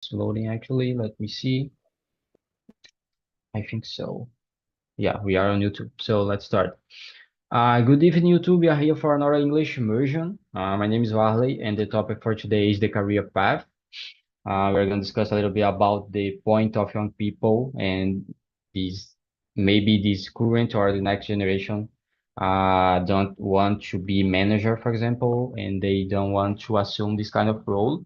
It's loading actually. Let me see. I think so. Yeah, we are on YouTube. So let's start. Good evening, YouTube. We are here for another English immersion. My name is Varley, and the topic for today is the career path. We're going to discuss a little bit about the point of young people and these maybe this current or the next generation don't want to be manager, for example, and they don't want to assume this kind of role.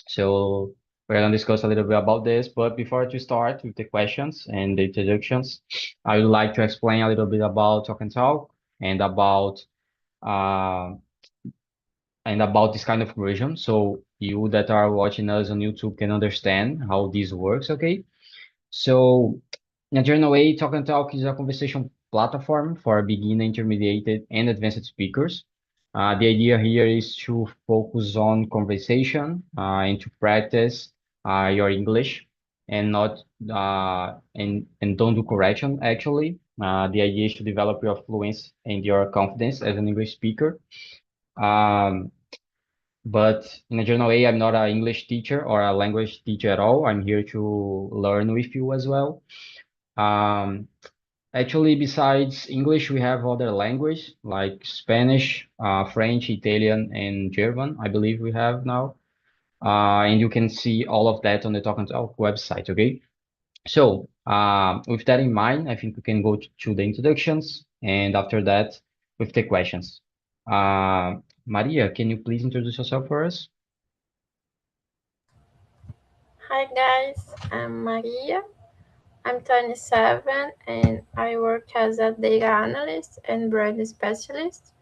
So we're going to discuss a little bit about this, but before to start with the questions and the introductions, I would like to explain a little bit about Talk and Talk and uh, about this kind of version. So you that are watching us on YouTube can understand how this works, okay? So in a general way, Talk and Talk is a conversation platform for beginner, intermediate, and advanced speakers. The idea here is to focus on conversation and to practice your English and not and don't do correction actually. The idea is to develop your fluency and your confidence as an English speaker. Um, but in a general way, I'm not an English teacher or a language teacher at all. I'm here to learn with you as well. Um, Actually, besides English, we have other language like Spanish, French, Italian, and German, I believe we have now. And you can see all of that on the Talk and Talk website, okay? So, with that in mind, I think we can go to the introductions, and after that, with the questions. Maria, can you please introduce yourself for us? Hi guys, I'm Maria. I'm 27 and I work as a data analyst and brand specialist.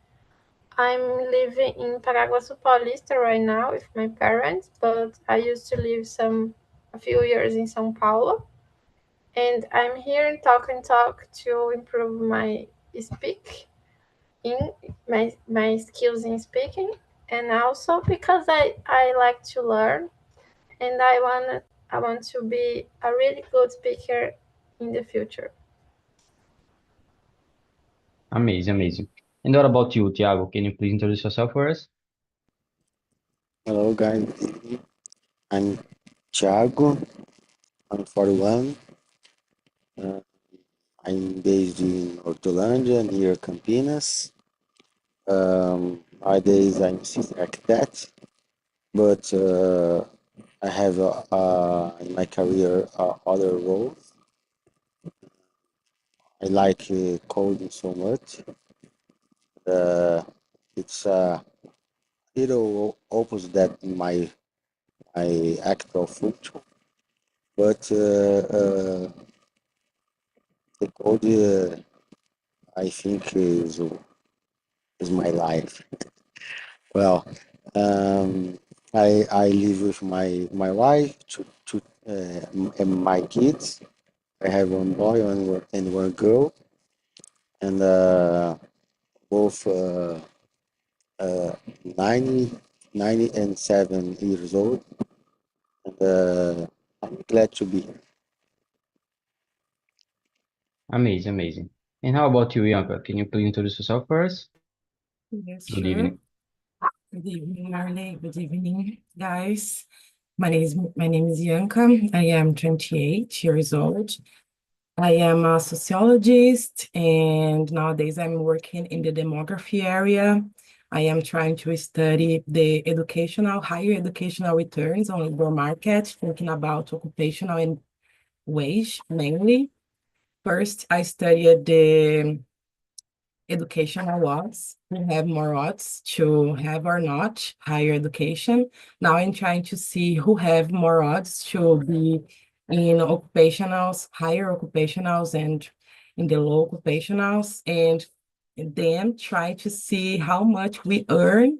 I'm living in Paraguaçu Paulista right now with my parents, but I used to live a few years in São Paulo. And I'm here in Talk and Talk to improve my speak in my skills in speaking, and also because I like to learn and I want to be a really good speaker in the future. Amazing, amazing. And what about you, Thiago? Can you please introduce yourself for us? Hello guys, I'm Thiago. I'm 41. Uh, I'm based in Hortolândia, near Campinas. Nowadays I'm civil architect, but I have in my career other roles. I like coding so much. Uh, it's a little opposite that my actual function, but the code I think is my life. Well, um, I live with my wife, and my kids. I have one boy and one girl, and both uh, 90, 90 and 7 years old. And I'm glad to be here. Amazing, amazing. And how about you, Yanka? Can you please introduce yourself for us? Yes, Good sure. evening. Good evening, Marley. Good evening, guys. My name is Yanka. I am 28 years old. I am a sociologist, and nowadays I'm working in the demography area. I am trying to study the higher educational returns on labor market, thinking about occupational and wage mainly. First, I studied the educational odds. We have more odds to have or not higher education. Now I'm trying to see who have more odds to be in occupationals, higher occupationals and in the low occupationals, and then try to see how much we earn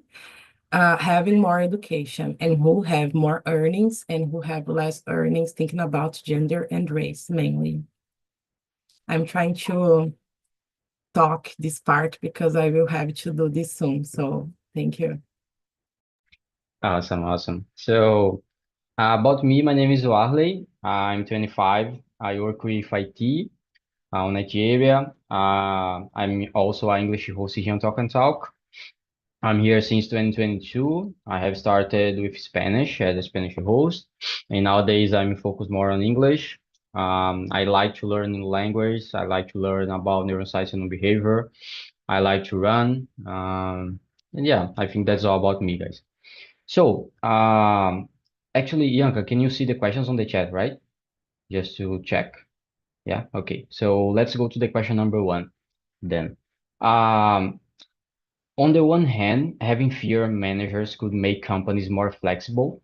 having more education and who have more earnings and who have less earnings, thinking about gender and race mainly. I'm trying to talk this part because I will have to do this soon. So thank you. Awesome, awesome. So, about me, my name is Warley. I'm 25. I work with IT on Nigeria. I'm also an English host here on Talk and Talk. I'm here since 2022. I have started with Spanish as a Spanish host, and nowadays I'm focused more on English. I like to learn new language. I like to learn about neuroscience and behavior. I like to run. And yeah, I think that's all about me, guys. So, actually, Yanka, can you see the questions on the chat, right? Just to check. Yeah, okay. So let's go to the question number one then. Um, on the one hand, having fewer managers could make companies more flexible.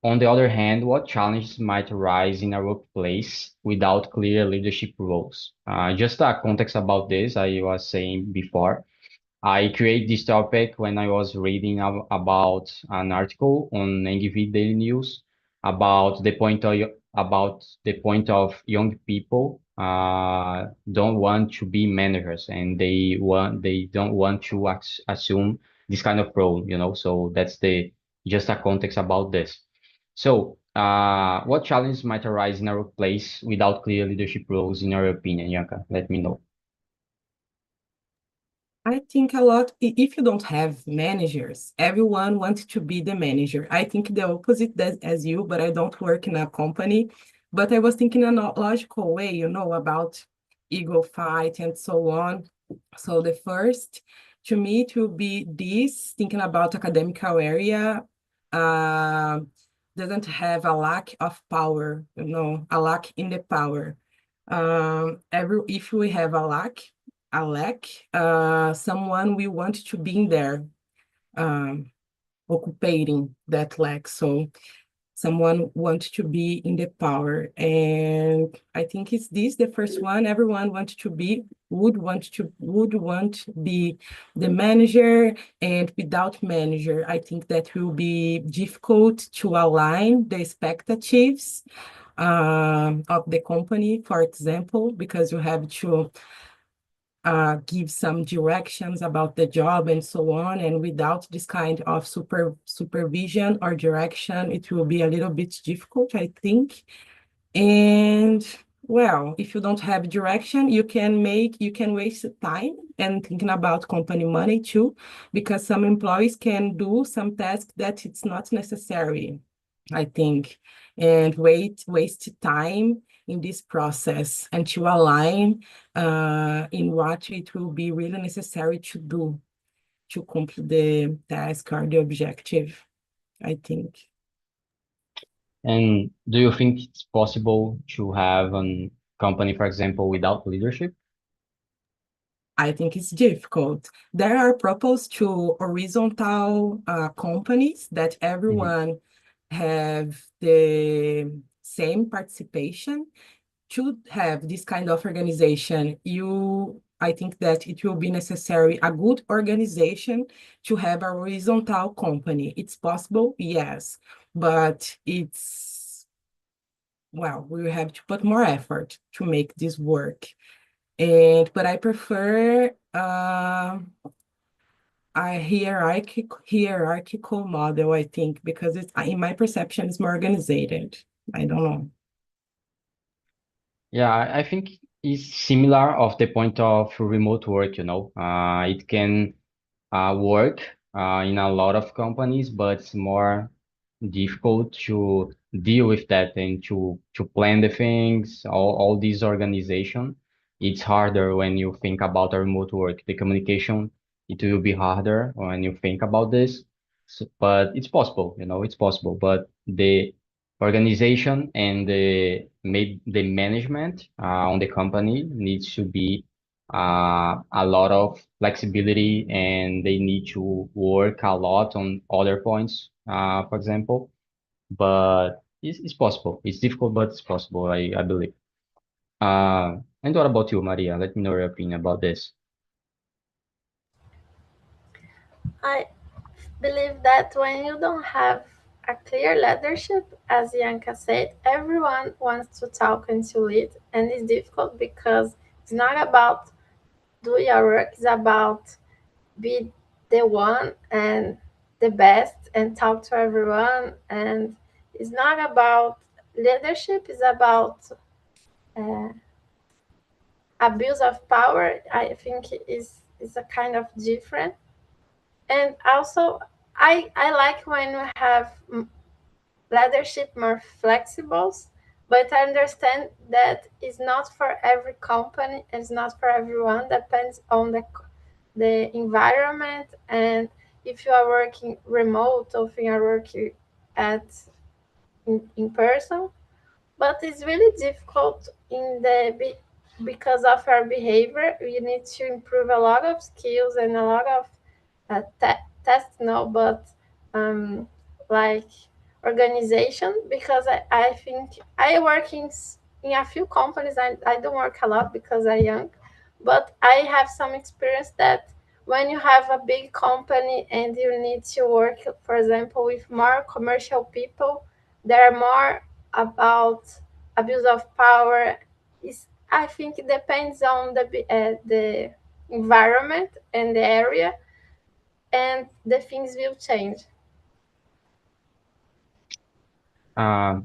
On the other hand, what challenges might arise in a workplace without clear leadership roles? Just a context about this, I was saying before. I create this topic when I was reading about an article on NGV Daily News about the point of young people don't want to be managers and they don't want to assume this kind of role, you know. So that's the just a context about this. So, what challenges might arise in our workplace without clear leadership roles, in your opinion, Yanka? Let me know. I think a lot, if you don't have managers, everyone wants to be the manager. I think the opposite as you, but I don't work in a company. But I was thinking in a logical way, about ego fight and so on. So the first, to me, it will be this, thinking about academical area, uh, doesn't have a lack of power, a lack in the power. If we have a lack, someone will want to be in there, um, occupating that lack. So someone wants to be in the power. And I think it's this, the first one, everyone would want to be the manager, and without manager, I think that will be difficult to align the expectations of the company, for example, because you have to give some directions about the job and so on. And without this kind of supervision or direction, it will be a little bit difficult, I think. And well, if you don't have direction, you can waste time and thinking about company money too, because some employees can do some tasks that it's not necessary, I think, and waste time in this process and to align in what it will be really necessary to do to complete the task or the objective, I think. And do you think it's possible to have a company, for example, without leadership? I think it's difficult. There are proposed to horizontal companies that Mhm. everyone have the same participation. To have this kind of organization, I think that it will be necessary a good organization to have a horizontal company. It's possible, yes, but we will have to put more effort to make this work. But I prefer a hierarchical model, I think, because it's, in my perception, it's more organized. I don't know. Yeah, I think it's similar of the point of remote work, you know. It can work in a lot of companies, but it's more difficult to deal with that and to plan the things, all these organization. It's harder when you think about a remote work. The communication, it will be harder when you think about this. So, but it's possible, you know, it's possible. But the organization and the management on the company needs to be a lot of flexibility and they need to work a lot on other points, for example. But it's possible. It's difficult, but it's possible, I believe. And what about you, Maria? Let me know your opinion about this. I believe that when you don't have a clear leadership, as Yanka said, everyone wants to talk and to lead, and it's difficult because it's not about do your work, it's about be the one and the best and talk to everyone. And it's not about leadership, it's about uh, abuse of power. I think is a kind of different. And also, I like when we have leadership more flexible, but I understand that it's not for every company, it's not for everyone, depends on the environment, and if you are working remote or if you are working at in person. But it's really difficult because of our behavior. We need to improve a lot of skills and a lot of tests now, but um, like organization, because I think I work in a few companies. I don't work a lot because I'm young, but I have some experience that when you have a big company and you need to work, for example, with more commercial people, there are more about abuse of power. Is I think it depends on the environment and the area, and the things will change. I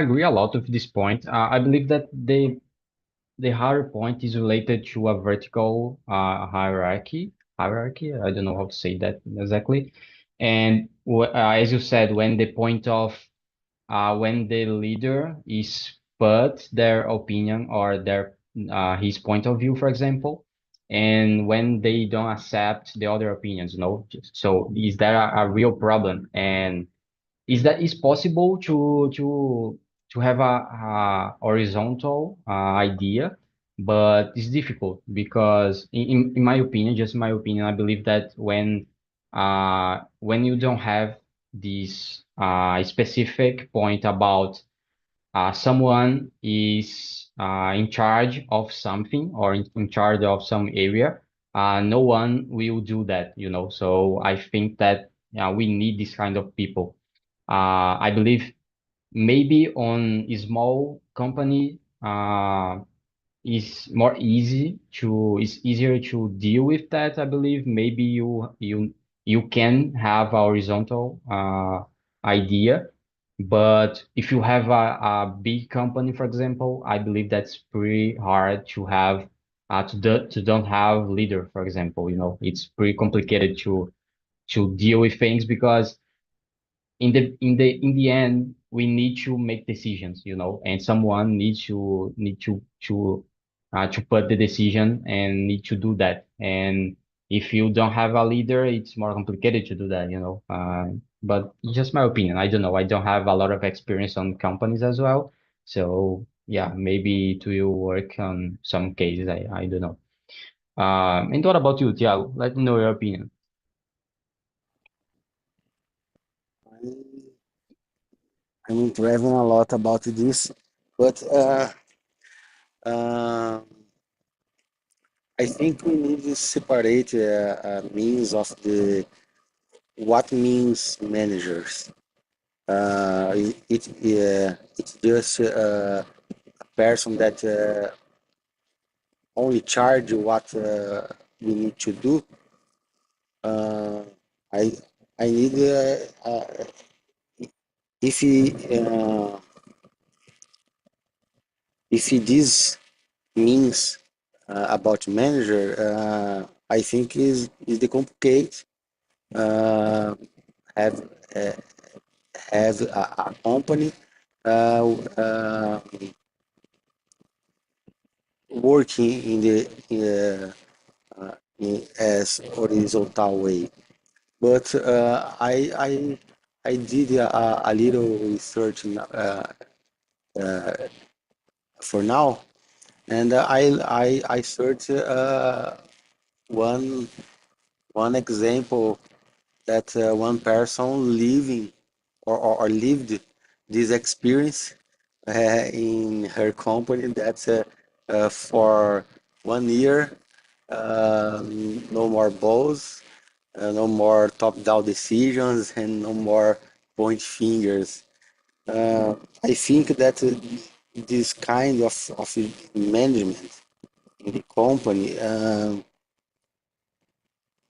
agree a lot with this point. I believe that the harder point is related to a vertical hierarchy. Hierarchy, I don't know how to say that exactly. And as you said, when the leader is put their opinion or their his point of view, for example, and when they don't accept the other opinions, so is that a real problem? And is that is possible to have a horizontal idea, but it's difficult because in my opinion, just in my opinion, I believe that when you don't have this specific point about someone is in charge of something or in charge of some area, no one will do that. So I think that we need this kind of people. I believe maybe on a small company, it's easier to deal with that. I believe maybe you can have a horizontal idea, but if you have a big company, for example, I believe that's pretty hard to have to don't have leader, for example. It's pretty complicated to deal with things because in the end we need to make decisions, and someone needs to put the decision and need to do that. And if you don't have a leader, it's more complicated to do that. But it's just my opinion. I don't know. I don't have a lot of experience on companies as well, so yeah, maybe it will work on some cases. I don't know. And what about you, Thiago? Let me know your opinion. I'm traveling a lot about this, but uh, I think we need to separate means of the what means managers. It's just a person that only charge what we need to do. Uh, I I need if he this means about manager, I think is the complicate uh, have uh, have a company uh, uh, working as horizontal way. But I did a little research for now, and I searched one one example that one person living or lived this experience in her company that for 1 year no more balls, no more top-down decisions, and no more point fingers. I think that this kind of management in the company,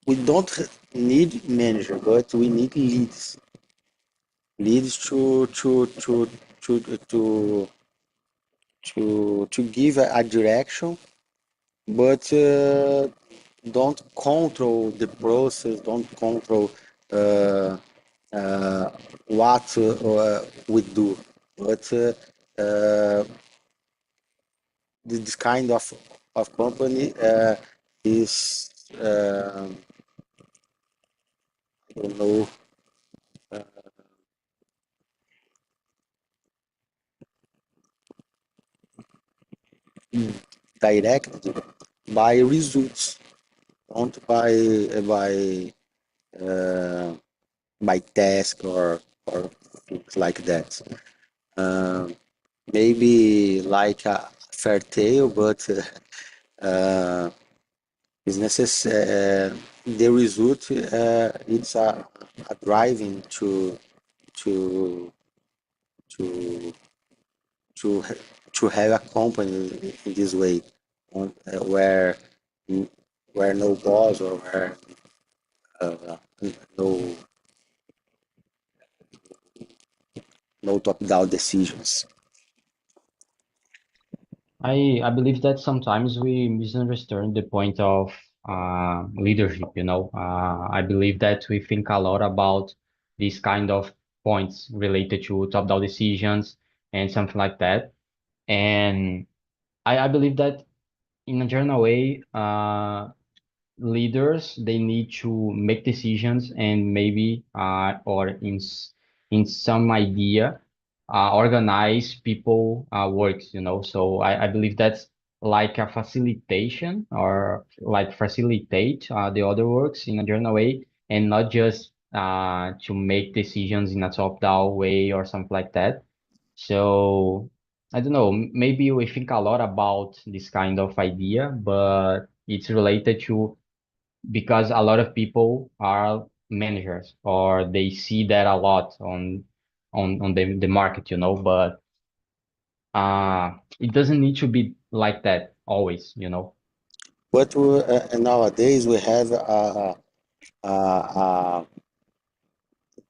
we don't need manager, but we need leads to give a direction, but don't control the process, don't control uh, what we do, but this kind of company is I don't know, directed by results, not uh, by task or things like that. Um, Maybe like a fair tale, but it's necessary. The result it's a driving to to to to have a company in this way, on, where no boss or where uh, no no top down decisions. I believe that sometimes we misunderstand the point of leadership, you know. I believe that we think a lot about these kind of points related to top-down decisions and something like that. And I believe that in a general way, leaders they need to make decisions and maybe or in some idea organize people works, you know. So I believe that's like a facilitation or like facilitate the other works in a general way and not just to make decisions in a top-down way or something like that. So I don't know, maybe we think a lot about this kind of idea, but it's related to because a lot of people are managers or they see that a lot on the market, you know, but it doesn't need to be like that always, you know. But nowadays we have uh,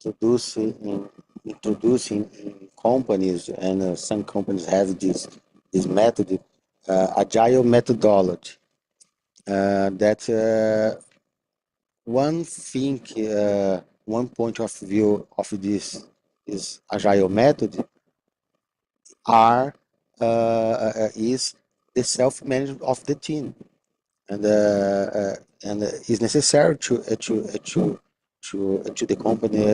introducing in companies, and some companies have this method, agile methodology. That one thing, one point of view of this agile method are is the self management of the team, and is necessary to the company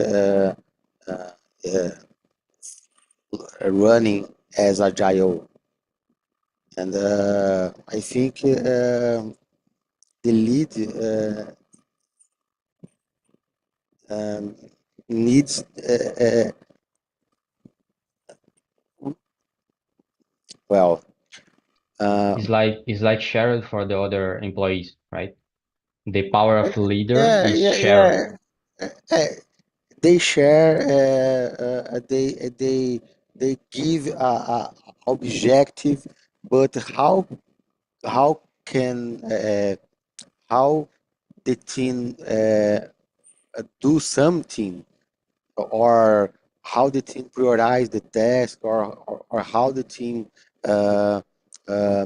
uh, running as agile. And I think the lead um, needs well, uh, It's like shared for the other employees, right? The power of leader yeah, is yeah, shared. yeah. Uh, they share. They give a objective, but how can how the team do something, or how the team prioritize the task, or how the team uh,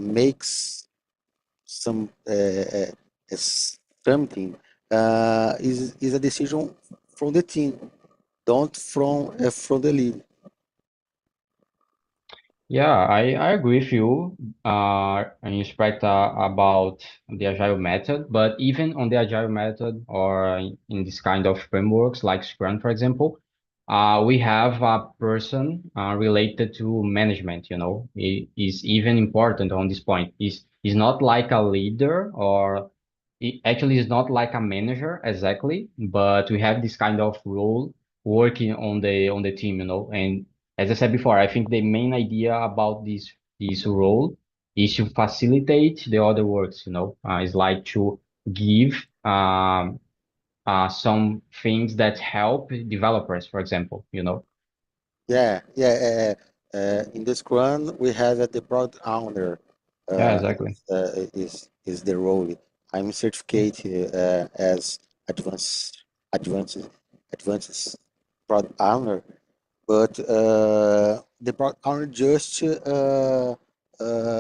makes some something is a decision from the team, don't from the lead. Yeah, I agree with you in respect about the agile method, but even on the agile method or in this kind of frameworks like Scrum, for example, we have a person related to management, you know, it is even important on this point. Is not like a leader or it actually is not like a manager exactly, but we have this kind of role working on the team, you know, and as I said before, I think the main idea about this role is to facilitate the other works. You know, it's like to give some things that help developers, for example. You know. Yeah, yeah. In the Scrum, we have the product owner Yeah, uh, exactly. is the role. I'm certificated as advanced advanced advanced product owner, but the product owner just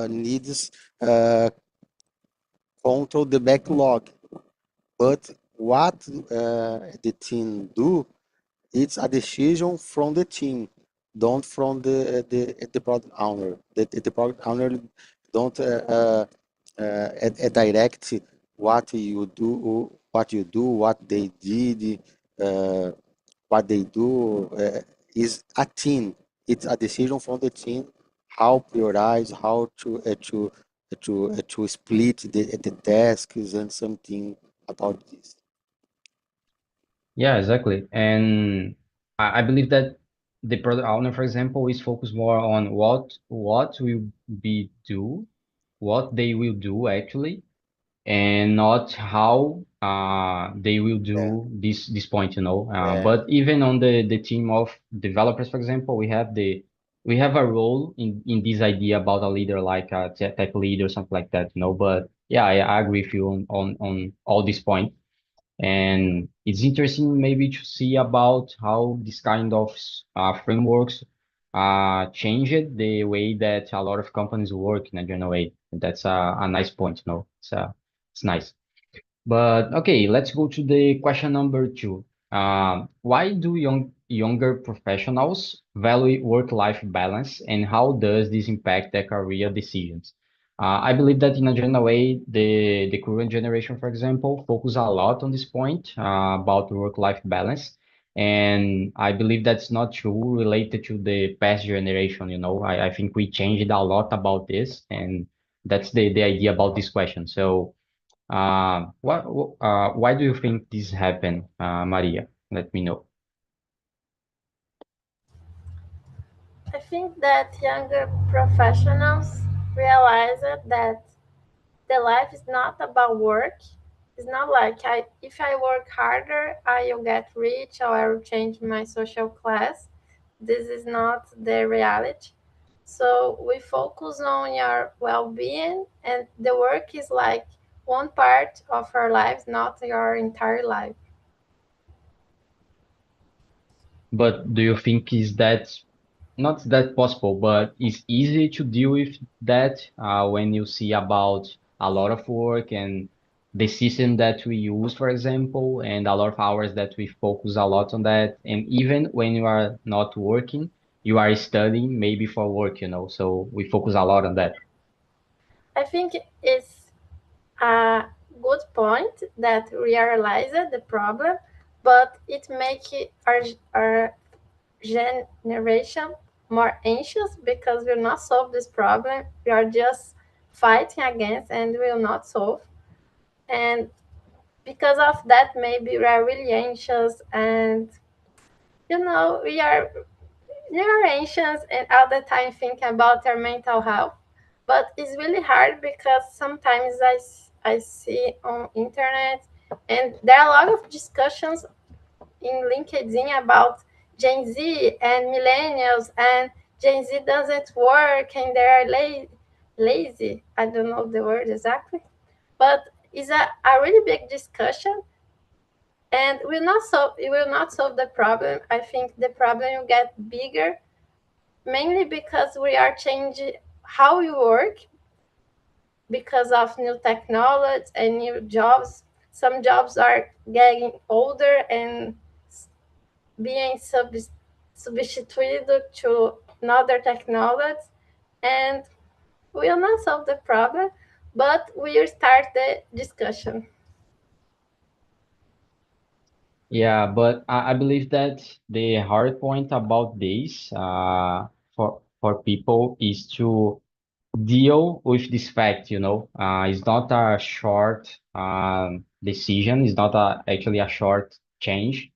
needs control the backlog. but what the team do, it's a decision from the team, don't from the product owner. The product owner don't direct what they did, uh, what they do. Is a team. It's a decision from the team how prioritize, how to split the tasks and something about this. Yeah, exactly. And I believe that the product owner, for example, is focused more on what will be do, what they will do actually, and not how they will Yeah, do this point, you know. yeah, But even on the team of developers, for example, we have a role in this idea about a leader like a tech lead or something like that, you know. But yeah, I agree with you on all these points. And it's interesting maybe to see about how this kind of frameworks changed the way that a lot of companies work in a general way. And that's a nice point, you know. It's nice. But okay, let's go to the question number two. Why do younger professionals value work-life balance, and how does this impact their career decisions? I believe that in a general way, the current generation, for example, focus a lot on this point about work-life balance, and I believe that's not true related to the past generation. You know, I think we changed a lot about this, and that's the idea about this question. So. Why do you think this happened, Maria? Let me know. I think that younger professionals realize that the life is not about work. It's not like if I work harder, I will get rich or I will change my social class. This is not the reality. So we focus on your well-being, and the work is like one part of our lives, not your entire life. But do you think is that not that possible, but it's easy to deal with that when you see about a lot of work and the system that we use, for example, and a lot of hours that we focus a lot on that, and even when you are not working, you are studying maybe for work, you know, so we focus a lot on that. I think it's a good point that we realize the problem, but it makes our generation more anxious because we'll not solve this problem. We are just fighting against and will not solve. And because of that, maybe we are really anxious and we are anxious and all the time thinking about our mental health. But it's really hard because sometimes I see on internet and there are a lot of discussions in LinkedIn about Gen Z and millennials, and Gen Z doesn't work and they are lazy. I don't know the word exactly, but it's a really big discussion, and it will not solve the problem. I think the problem will get bigger, mainly because we are changing how we work because of new technology and new jobs. Some jobs are getting older and being substituted to another technology, and we will not solve the problem, but we will start the discussion. Yeah, but I believe that the hard point about this for people is to deal with this fact, you know. It's not a short decision, it's not actually a short change.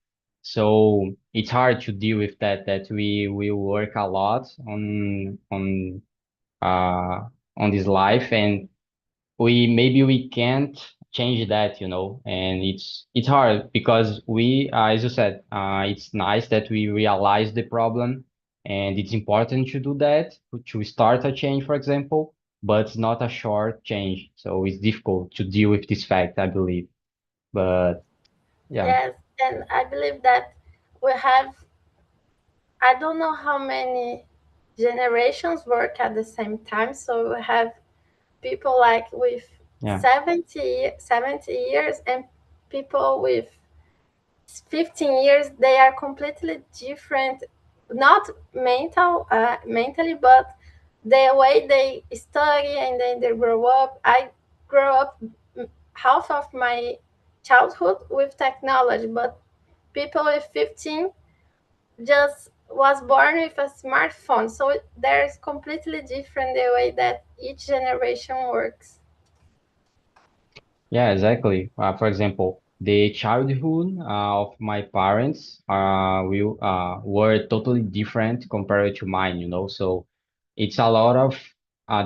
So it's hard to deal with that we will work a lot uh on this life, and we can't change that, you know. And it's hard because we as you said, it's nice that we realize the problem, and it's important to do that, to start a change, for example, but it's not a short change, so it's difficult to deal with this fact, I believe. But yeah. Yes, and I believe that we have, I don't know how many generations work at the same time. So we have people like with Yeah. 70 years and people with 15 years, they are completely different, not mentally, but the way they study and then they grow up. I grew up half of my childhood with technology, but people with 15 just was born with a smartphone. So there's completely different the way that each generation works. Yeah, exactly. For example, the childhood of my parents will were totally different compared to mine, you know. So it's a lot of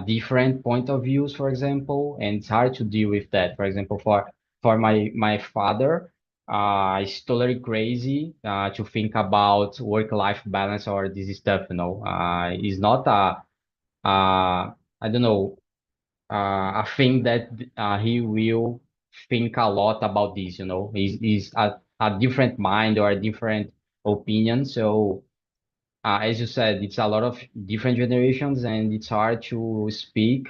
different point of views, for example, and it's hard to deal with that. For example, for my father, it's totally crazy to think about work-life balance or this stuff, you know. It's not I don't know I think that he will think a lot about this, you know. He's a different mind or a different opinion. So, as you said, it's a lot of different generations and it's hard to speak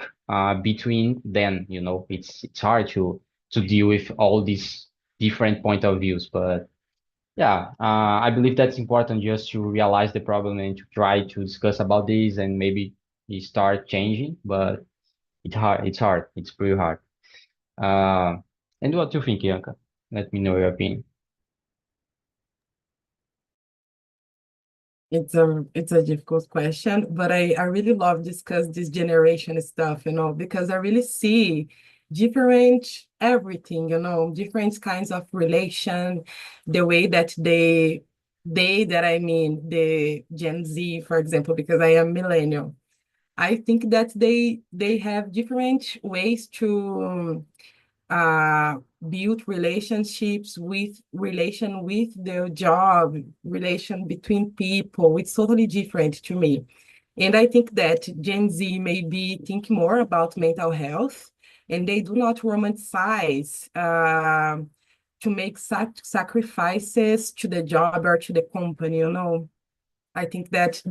between them, you know. It's hard to deal with all these different point of views. But yeah, I believe that's important just to realize the problem and to try to discuss about this and maybe start changing. But it's hard. It's hard. It's pretty hard. Uh, and what do you think, Bianca? Let me know your opinion. It's a difficult question, but I really love discuss this generation stuff, because I really see different everything, different kinds of relation, the way that that I mean the Gen Z, for example, because I am millennial. I think that they have different ways to uh, build relationships with relation with their job, relation between people. It's totally different to me. And I think that Gen Z maybe think more about mental health and they do not romanticize to make sacrifices to the job or to the company. I think that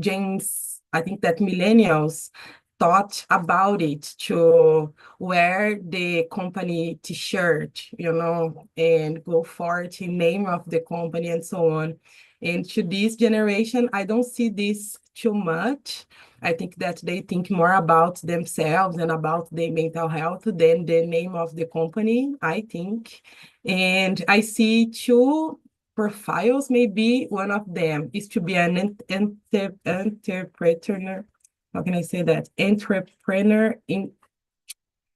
millennials thought about it to wear the company t-shirt, and go for it in name of the company and so on. And to this generation, I don't see this too much. I think that they think more about themselves and about their mental health than the name of the company, I think. And I see two profiles. Maybe one of them is to be an entrepreneur. How can I say that? Entrepreneur,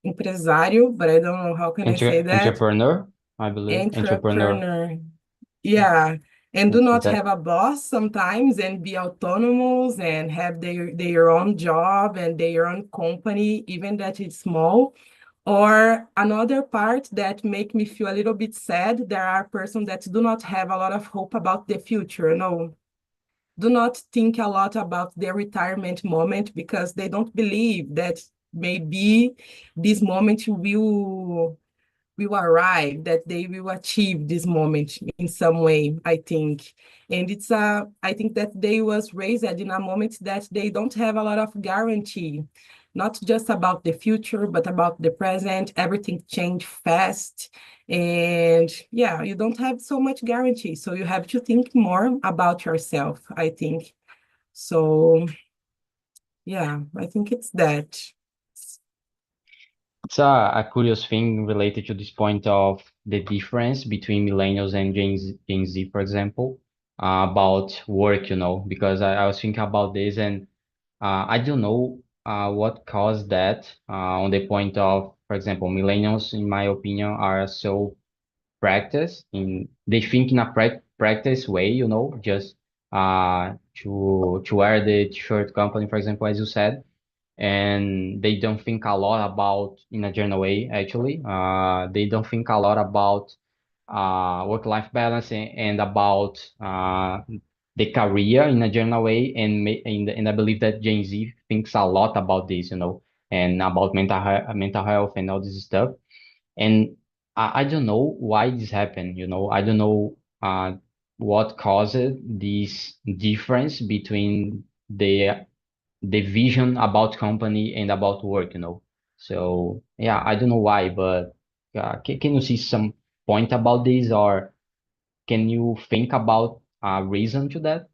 empresario, but I don't know how can I say that. Entrepreneur, I believe. Entrepreneur. Entrepreneur. Yeah. And do Is not that have a boss sometimes and be autonomous and have their own job and their own company, even that it's small. Or another part that make me feel a little bit sad, there are persons that do not have a lot of hope about the future, no, do not think a lot about their retirement moment because they don't believe that maybe this moment will arrive, that they will achieve this moment in some way, I think. And I think that they was raised in a moment that they don't have a lot of guarantee, not just about the future, but about the present. Everything change fast. And yeah, you don't have so much guarantee. So you have to think more about yourself, I think. So yeah, I think it's that. it's a curious thing related to this point of the difference between millennials and Gen Z, for example, about work, you know, because I was thinking about this and I don't know what caused that on the point of, for example, millennials, in my opinion, are so practice in they think in a practice way, you know, just to wear the t-shirt company, for example, as you said, and they don't think a lot about in a general way actually. They don't think a lot about work-life balance and about the career in a general way, and I believe that Gen Z thinks a lot about this, you know, and about mental health and all this stuff. And I don't know why this happened, you know. I don't know what caused this difference between the vision about company and about work, you know. So yeah, I don't know why, but can you see point about this, or can you think about a reason to that?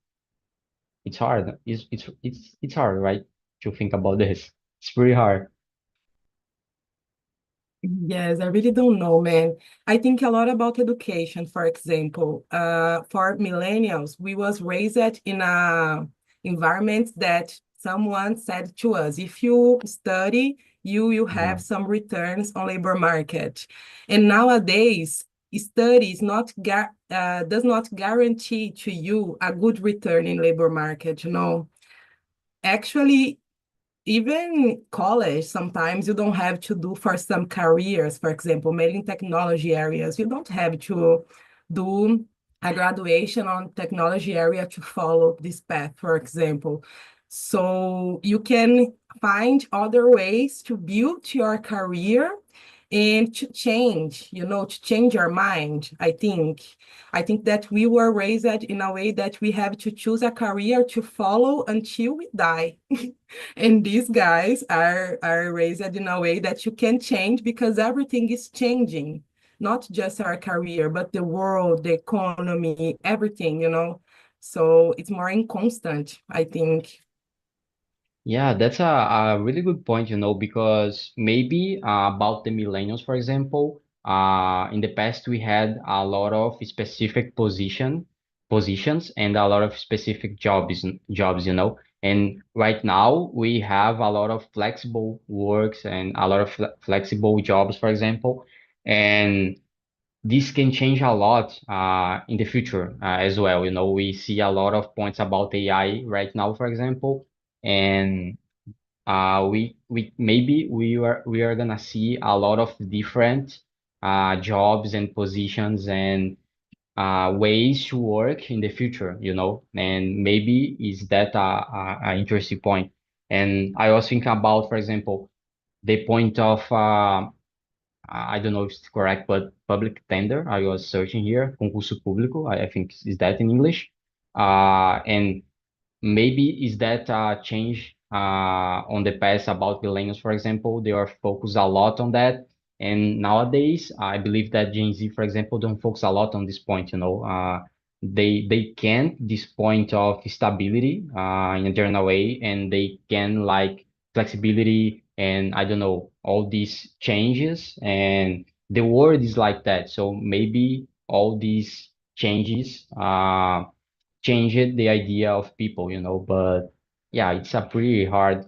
It's hard. It's hard, right? To think about this. It's pretty hard. Yes, I really don't know, man. I think a lot about education, for example. For millennials, we was raised in a environment that someone said to us, if you study, you will Yeah. have some returns on labor market. And nowadays, study is not does not guarantee to you a good return in labor market, you know. Actually, even college, sometimes you don't have to do for some careers, for example, maybe in technology areas, you don't have to do a graduation on technology area to follow this path, for example. So you can find other ways to build your career and to change, you know, to change your mind, I think. I think that we were raised in a way that we have to choose a career to follow until we die. And these guys are raised in a way that you can change because everything is changing, not just our career, but the world, the economy, everything, you know. So it's more inconstant, I think. Yeah, that's a really good point, because maybe about the millennials, for example, in the past we had a lot of specific positions and a lot of specific jobs. And right now we have a lot of flexible works and a lot of flexible jobs, for example. And this can change a lot in the future as well. We see a lot of points about AI right now, for example, and we maybe we are gonna see a lot of different jobs and positions and ways to work in the future. And maybe is that a interesting point. And I was thinking about, for example, the point of I don't know if it's correct, but public tender. I was searching here, concurso público. I think is that in English. And maybe is that a change on the past about millennials, for example? They are focused a lot on that. And nowadays, I believe that Gen Z, for example, don't focus a lot on this point. They can this point of stability in a general way, and they can like flexibility and I don't know, all these changes. And the world is like that. So maybe all these changes changed the idea of people. But yeah, it's a pretty hard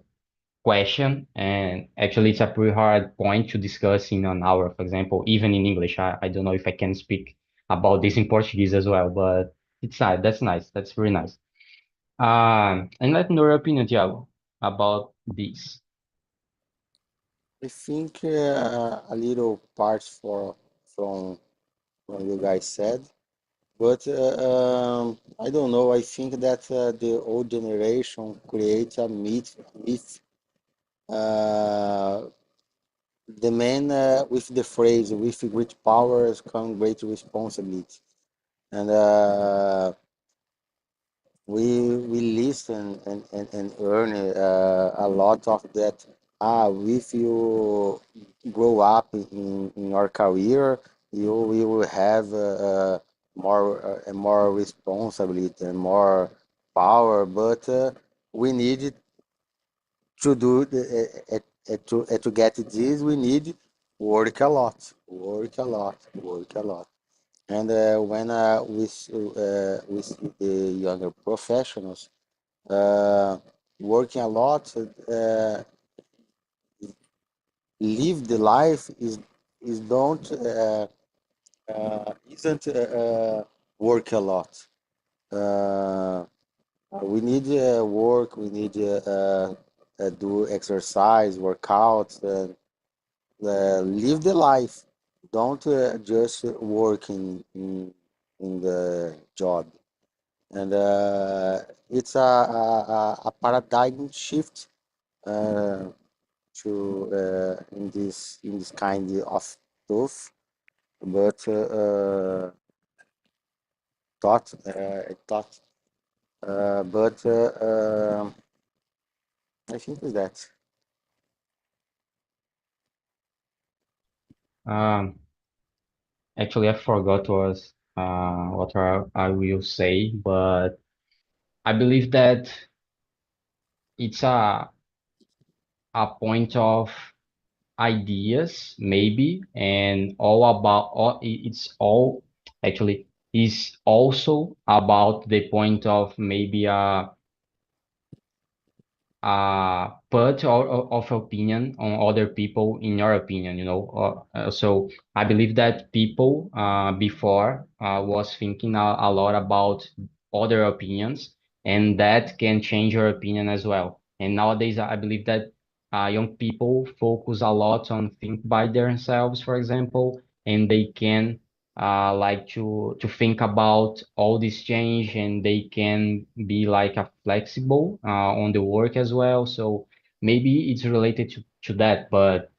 question, and actually it's a pretty hard point to discuss in an hour, for example, even in English. I don't know if I can speak about this in Portuguese as well, but it's nice. That's nice. That's very nice. And let me know your opinion, Thiago, about this. I think a little parts from from you guys said, but I don't know. I think that the old generation creates a myth. Uh, the man with the phrase "with great powers come great responsibility," and we listen and earn a lot of that. If you grow up in your career, you will have more responsibility and more power. But we need to do to get this. We need work a lot, work a lot, work a lot. And when we see the younger professionals working a lot, live the life is don't isn't work a lot. Uh, we need work. We need do exercise, workouts, and live the life. Don't just work in the job. And it's a paradigm shift uh, to in this kind of stuff, but thought, but I think is that. Um, Actually, I forgot what I will say, but I believe that it's a point of ideas, maybe, and it's all actually is also about the point of maybe put of opinion on other people in your opinion, so I believe that people before was thinking a lot about other opinions, and that can change your opinion as well. And nowadays I believe that young people focus a lot on think by themselves, for example, and they can like to think about all this change, and they can be like a flexible on the work as well. So maybe it's related to that, but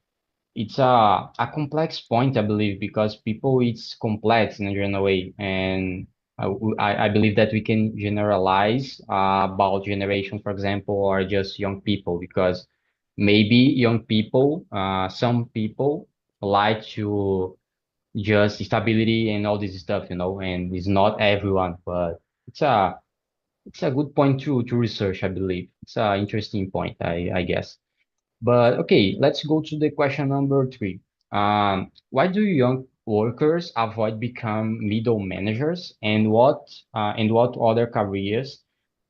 it's a complex point, I believe, because people it's complex in a general way, and I believe that we can generalize about generation, for example, or just young people, because maybe young people, some people like to just stability and all this stuff, and it's not everyone, but it's a it's a good point to research, I believe. It's a interesting point, I guess. But okay, let's go to the question number three. Why do young workers avoid become middle managers, and what other careers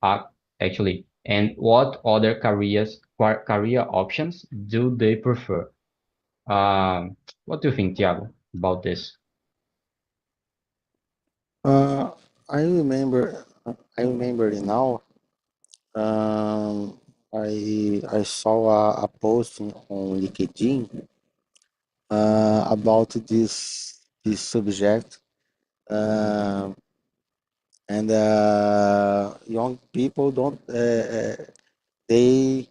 are and what other career options do they prefer? What do you think, Thiago, about this? Uh, I remember, I remember it now. Um, I saw a post on LinkedIn about this subject, uh, and young people don't they they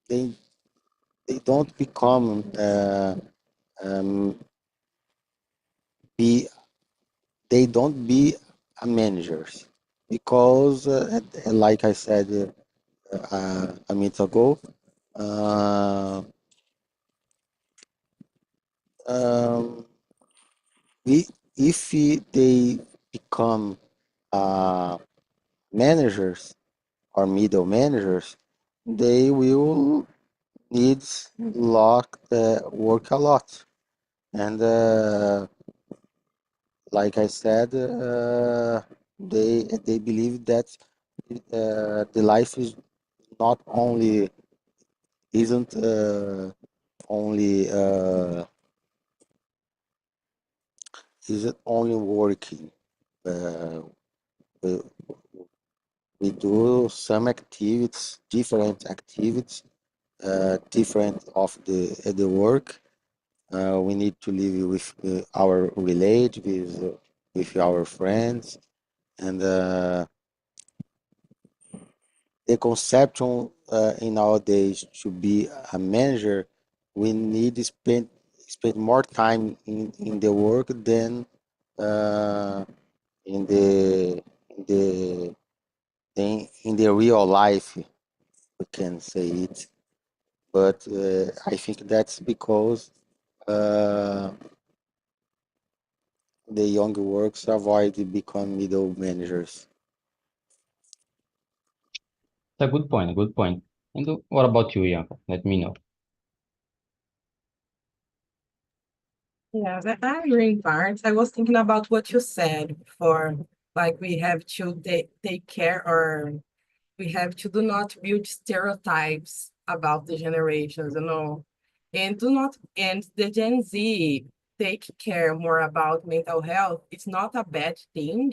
they they don't become um, be they don't be a managers because like I said a minute ago, uh, um, we if they become uh, managers or middle managers, they will need work a lot, and like I said, they believe that the life is not only isn't only isn't only working. Uh, we, we do some activities, different activities, different of the work. We need to live with our relatives, with our friends, and the conception in nowadays to be a manager, we need to spend more time in the work than uh, in the in the in the real life. We can say it, but I think that's because uh, the young works avoid to become middle managers. It's a good point, a good point. And what about you, Yanko? Let me know. Yeah, I agree in parts. I was thinking about what you said before, like we have to take care, or we have to do not build stereotypes about the generations, and do not, and the Gen Z take care more about mental health. It's not a bad thing.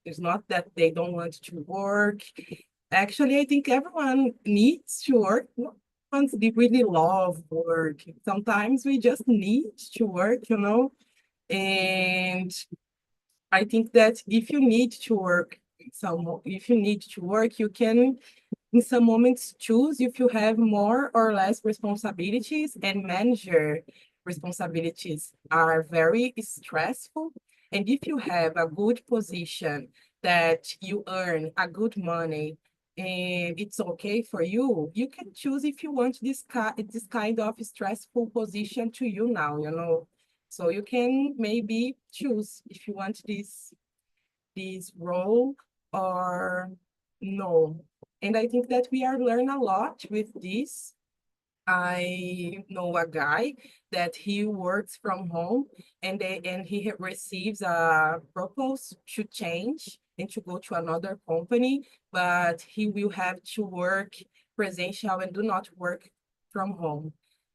It's not that they don't want to work. Actually, I think everyone needs to work. No one's they really love work. Sometimes we just need to work. And I think that if you need to work, if you need to work, you can in some moments choose if you have more or less responsibilities, and manager responsibilities are very stressful. And if you have a good position that you earn a good money, and it's okay for you, you can choose if you want this kind of stressful position to you now, you know. So you can maybe choose if you want this role or no. And I think that we are learning a lot with this. I know a guy that he works from home and he receives a proposal to change and to go to another company, but he will have to work presential and do not work from home.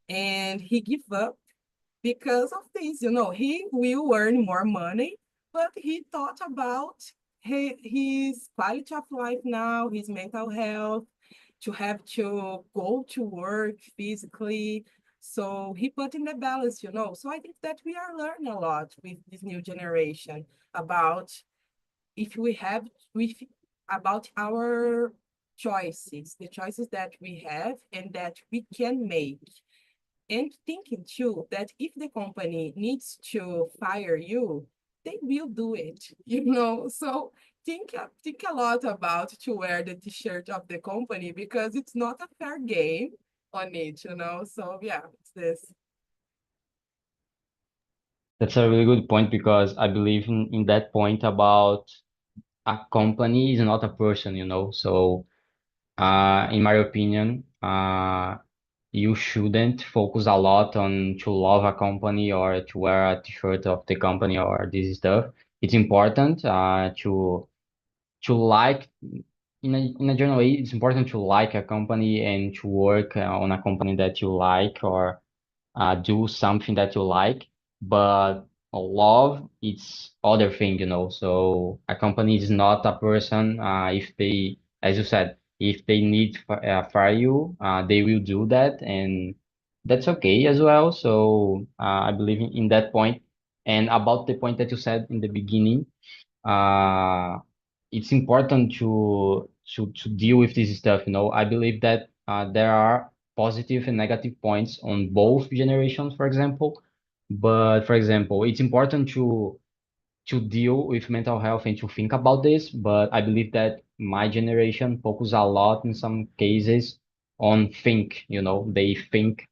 And he give up because of this, you know, he will earn more money, but he thought about his quality of life now, his mental health, to have to go to work physically. So he put in the balance, you know. So I think that we are learning a lot with this new generation about if we have with about our choices, the choices that we have and that we can make. And thinking too that if the company needs to fire you, they will do it, you know. So think a lot about to wear the t-shirt of the company because it's not a fair game on it, you know. So yeah, it's this. That's a really good point because I believe in that point about a company is not a person, you know. So, in my opinion, you shouldn't focus a lot on to love a company or to wear a t-shirt of the company or this stuff. It's important to like in a general way. It's important to like a company and to work on a company that you like or do something that you like, but love it's other thing, you know. So a company is not a person. If they, as you said, if they need fire you, they will do that, and that's okay as well. So I believe in that point. And about the point that you said in the beginning, uh, it's important to deal with this stuff. You know, I believe that there are positive and negative points on both generations, for example. But for example, it's important to deal with mental health and to think about this. But I believe that my generation focus a lot in some cases on think. You know, they think.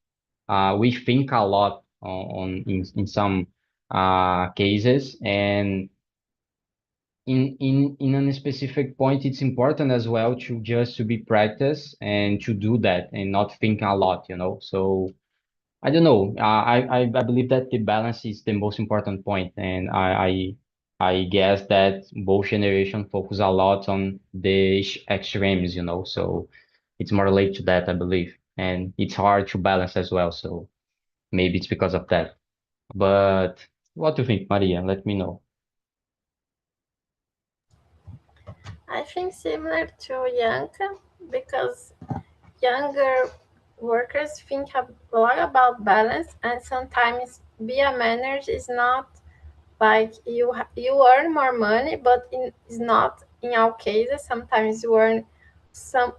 We think a lot on in some cases, and in a specific point it's important as well to just to be practice and to do that and not think a lot, you know. So I don't know, I believe that the balance is the most important point, and I guess that both generations focus a lot on the extremes, you know. So it's more related to that, I believe, and it's hard to balance as well. So maybe it's because of that. But what do you think, Maria? Let me know. I think similar to Yanka because younger workers think a lot about balance, and sometimes be a manager is not like you earn more money, but it's not in all cases. Sometimes you some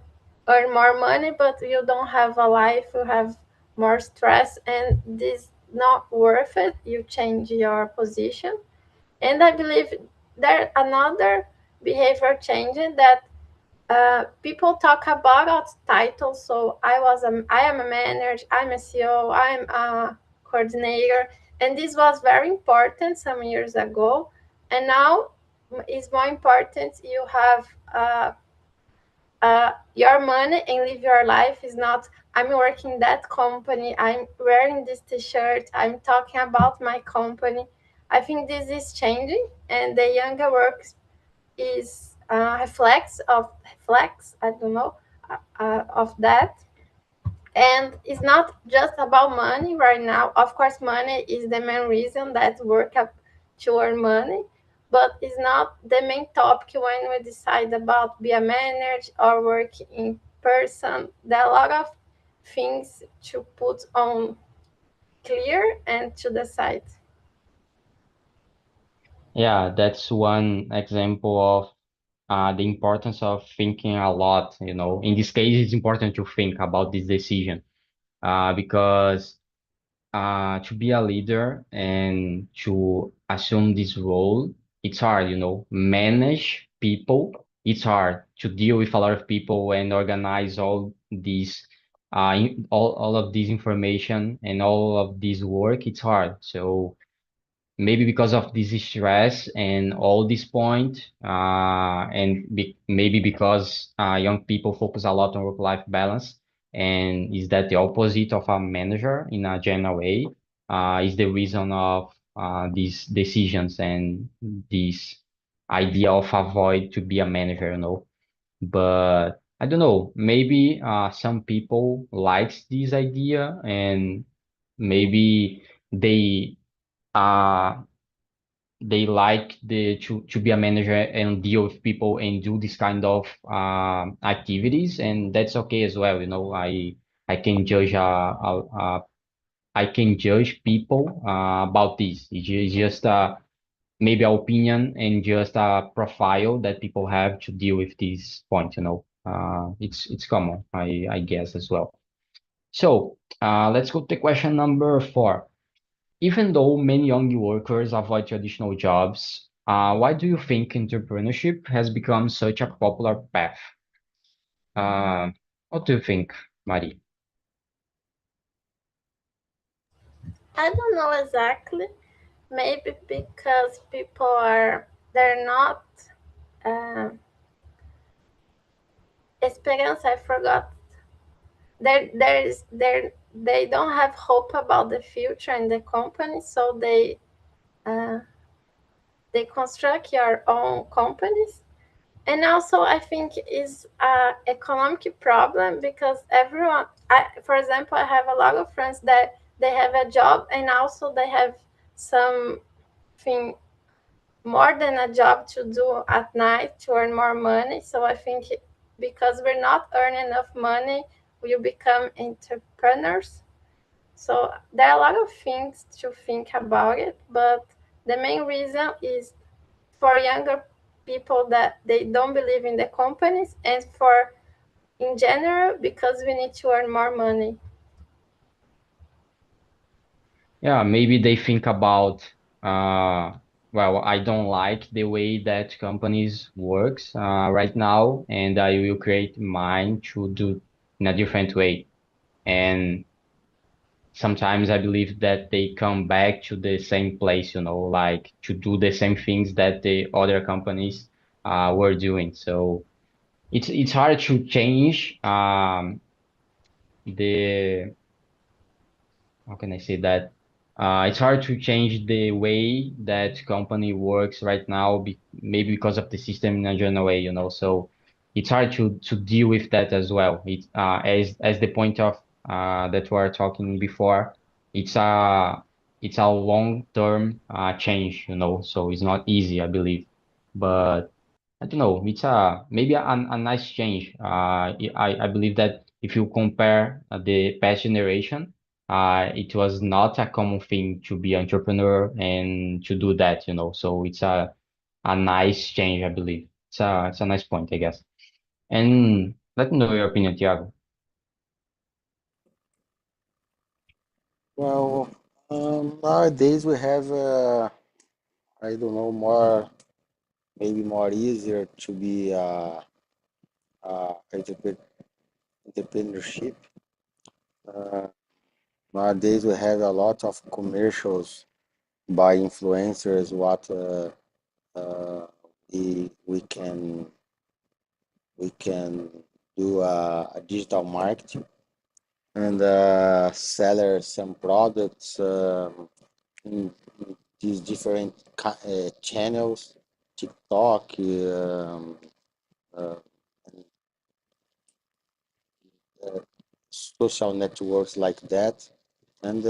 earn more money, but you don't have a life. You have more stress, and this not worth it. You change your position, and I believe there another behavior changing that people talk about titles. So I am a manager, I'm a CEO, I'm a coordinator, and this was very important some years ago. And now it's more important you have your money and live your life. Is not I'm working that company, I'm wearing this t-shirt, I'm talking about my company. I think this is changing, and the younger works is reflex I don't know of that, and it's not just about money right now. Of course money is the main reason that work up to earn money, but it's not the main topic when we decide about be a manager or work in person. There are a lot of things to put on clear and to decide. Yeah, that's one example of the importance of thinking a lot. You know, in this case, it's important to think about this decision because to be a leader and to assume this role, it's hard, you know, manage people. it's hard to deal with a lot of people and organize all these all of this information and all of this work. It's hard. So maybe because of this stress and all this point, and maybe because young people focus a lot on work-life balance, and is that the opposite of a manager in a general way, is the reason of these decisions and this idea of avoid to be a manager, you know. But I don't know, maybe some people likes this idea and maybe they uh they like to be a manager and deal with people and do this kind of activities, and that's okay as well. You know, I can judge I can judge people about this. It's just maybe an opinion and just a profile that people have to deal with this point. You know, it's common, I guess as well. So let's go to question number 4. Even though many young workers avoid traditional jobs, why do you think entrepreneurship has become such a popular path? Uh, what do you think, Mari? I don't know exactly. Maybe because people they're not experience. I forgot. They don't have hope about the future in the company, so uh, they construct your own companies. And also, I think is a economic problem because everyone. For example, I have a lot of friends that they have a job and also they have something more than a job to do at night to earn more money. So I think because we're not earning enough money, we become entrepreneurs. So there are a lot of things to think about it, but the main reason is for younger people that they don't believe in the companies, and for in general because we need to earn more money. Yeah, maybe they think about, uh, well, I don't like the way that companies works right now, and I will create mine to do in a different way. And sometimes I believe that they come back to the same place, you know, like to do the same things that the other companies were doing. So it's hard to change the how can I say that? It's hard to change the way that company works right now, maybe because of the system in a general way, you know. So it's hard to deal with that as well. It's as the point of that we were talking before. It's a it's a long term change, you know. So it's not easy, I believe. But I don't know. It's maybe a nice change. I believe that if you compare the past generation, it was not a common thing to be entrepreneur and to do that, you know. So it's a nice change, I believe. It's a nice point, I guess. And let me know your opinion, Thiago. Well, nowadays we have, I don't know, maybe more easier to be entrepreneurship. Uh, Nowadays we have a lot of commercials by influencers. What uh, we can do a digital marketing and sell some products in these different channels, TikTok, uh, uh, social networks like that. And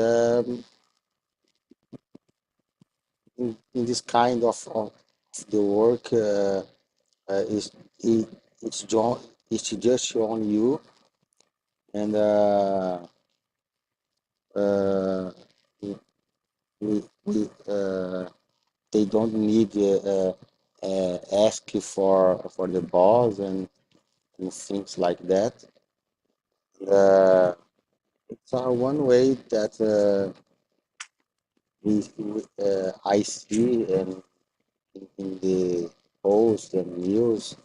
in this kind of the work, is it, it's just on you, and uh, we they don't need ask for the boss and things like that. It's one way that I see in the post and news.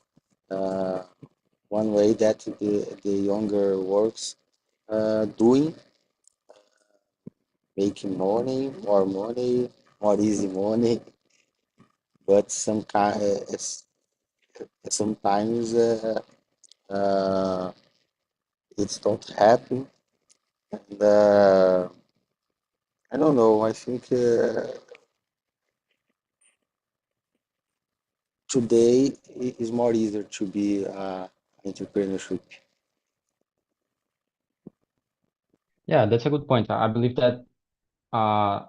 Uh, One way that the younger works doing, making money, more easy money, but sometimes uh, it don't happen. And I don't know. I think today it is more easier to be entrepreneurship. Yeah, that's a good point. I believe that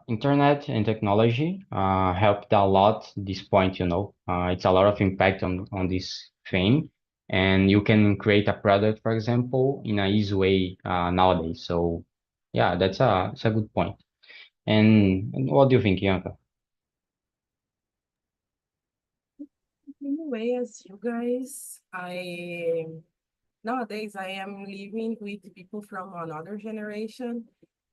internet and technology helped a lot this point, you know. It's a lot of impact on this thing, and you can create a product, for example, in a easy way nowadays. So yeah, that's a good point. And what do you think, Bianca? In a way, as you guys, I nowadays I am living with people from another generation,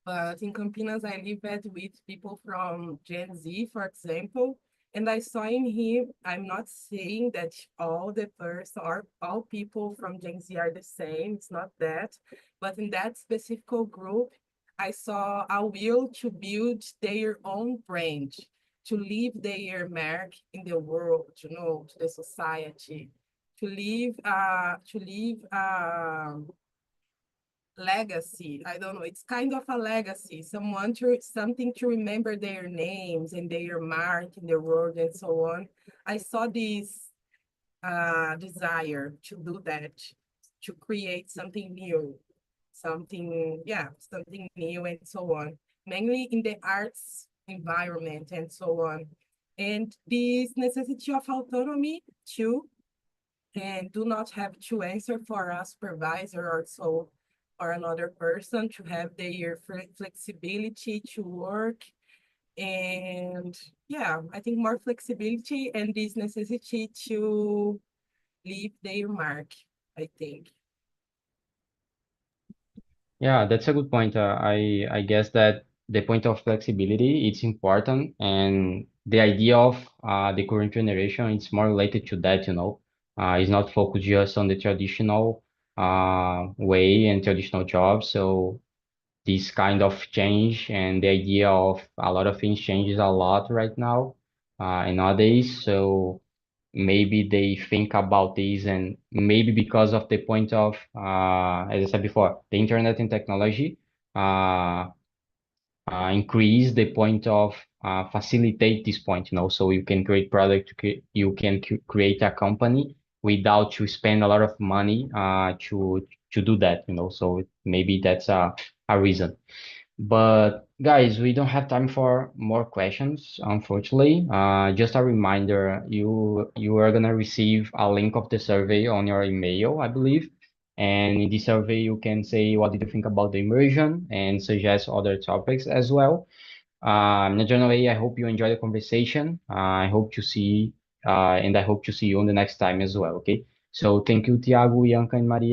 but in Campinas I live with people from Gen Z, for example. And I saw in here, I'm not saying that all the person or all people from Gen Z are the same. It's not that. But in that specific group, I saw a will to build their own brand, to leave their mark in the world, you know, to the society, to leave legacy. I don't know, it's kind of a legacy, something to remember their names and their mark in the world and so on. I saw this desire to do that, to create something new, something new and so on, mainly in the arts environment and so on. And this necessity of autonomy too, and do not have to answer for a supervisor or so, or another person, to have their flexibility to work. And yeah, I think more flexibility and this necessity to leave their mark, I think. Yeah, that's a good point. I guess that the point of flexibility it's important, and the idea of the current generation it's more related to that, you know. It's not focused just on the traditional way and traditional jobs. So this kind of change and the idea of a lot of things changes a lot right now and nowadays. So maybe they think about this, and maybe because of the point of as I said before, the internet and technology uh, increase the point of facilitate this point, you know, so you can create product, you can create a company without to spend a lot of money to do that, you know. So maybe that's a reason. But guys, we don't have time for more questions, unfortunately. Just a reminder, you are gonna receive a link of the survey on your email, I believe. And in this survey, you can say what did you think about the immersion and suggest other topics as well. Generally, I hope you enjoy the conversation. I hope to see, and I hope to see you on the next time as well. Okay. So thank you, Tiago, Bianca, and Maria.